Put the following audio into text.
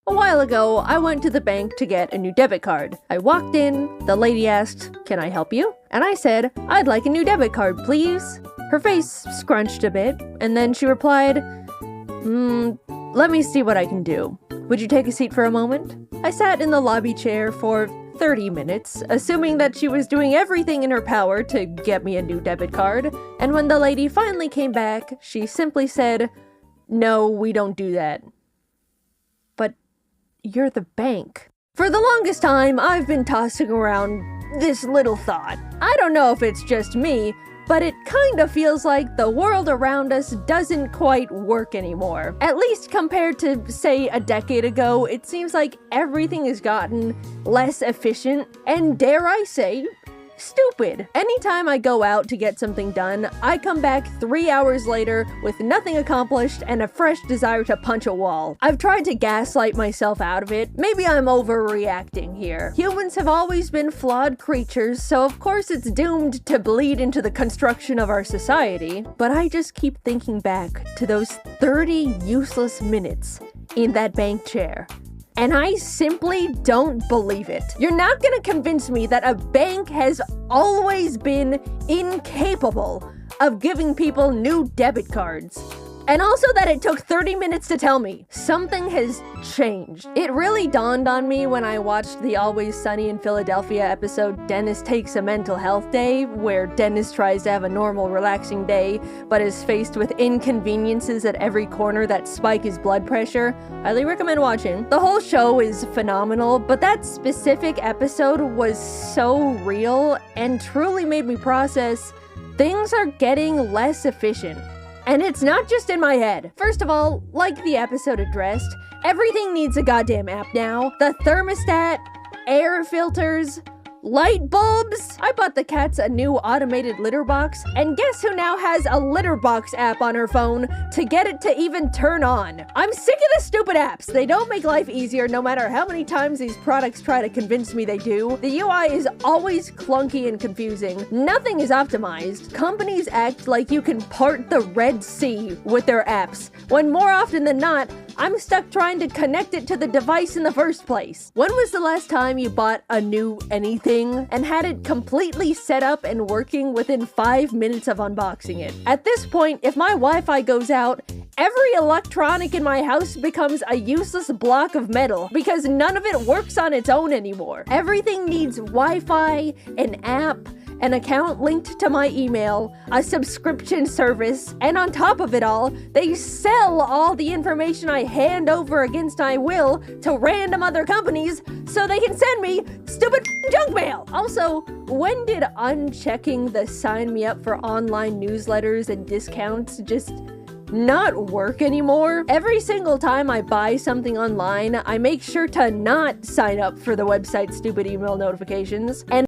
A while ago, I went to the bank to get a new debit card. I walked in, the lady asked, "Can I help you?" And I said, "I'd like a new debit card, please." Her face scrunched a bit, and then she replied, "Let me see what I can do. Would you take a seat for a moment?" I sat in the lobby chair for 30 minutes, assuming that she was doing everything in her power to get me a new debit card, and when the lady finally came back, she simply said, "No, we don't do that." But you're the bank. For the longest time, I've been tossing around this little thought. I don't know if it's just me, but it kind of feels like the world around us doesn't quite work anymore. At least compared to, say, a decade ago, it seems like everything has gotten less efficient and, dare I say, stupid. Anytime I go out to get something done, I come back 3 hours later with nothing accomplished and a fresh desire to punch a wall. I've tried to gaslight myself out of it. Maybe I'm overreacting here. Humans have always been flawed creatures, so of course it's doomed to bleed into the construction of our society. But I just keep thinking back to those 30 useless minutes in that bank chair, and I simply don't believe it. You're not gonna convince me that a bank has always been incapable of giving people new debit cards. And also that it took 30 minutes to tell me. Something has changed. It really dawned on me when I watched the Always Sunny in Philadelphia episode Dennis Takes a Mental Health Day, where Dennis tries to have a normal, relaxing day, but is faced with inconveniences at every corner that spike his blood pressure. Highly recommend watching. The whole show is phenomenal, but that specific episode was so real and truly made me process things are getting less efficient. And it's not just in my head. First of all, like the episode addressed, everything needs a goddamn app now. The thermostat, air filters, light bulbs. I bought the cats a new automated litter box, and guess who now has a litter box app on her phone to get it to even turn on? I'm sick of the stupid apps. They don't make life easier no matter how many times these products try to convince me they do. The UI is always clunky and confusing. Nothing is optimized. Companies act like you can part the Red Sea with their apps, when more often than not, I'm stuck trying to connect it to the device in the first place. When was the last time you bought a new anything and had it completely set up and working within 5 minutes of unboxing it? At this point, if my Wi-Fi goes out, every electronic in my house becomes a useless block of metal because none of it works on its own anymore. Everything needs Wi-Fi, an app, an account linked to my email, a subscription service, and on top of it all, they sell all the information I hand over against my will to random other companies so they can send me stupid junk mail. Also, when did unchecking the sign me up for online newsletters and discounts just not work anymore? Every single time I buy something online, I make sure to not sign up for the website's stupid email notifications, and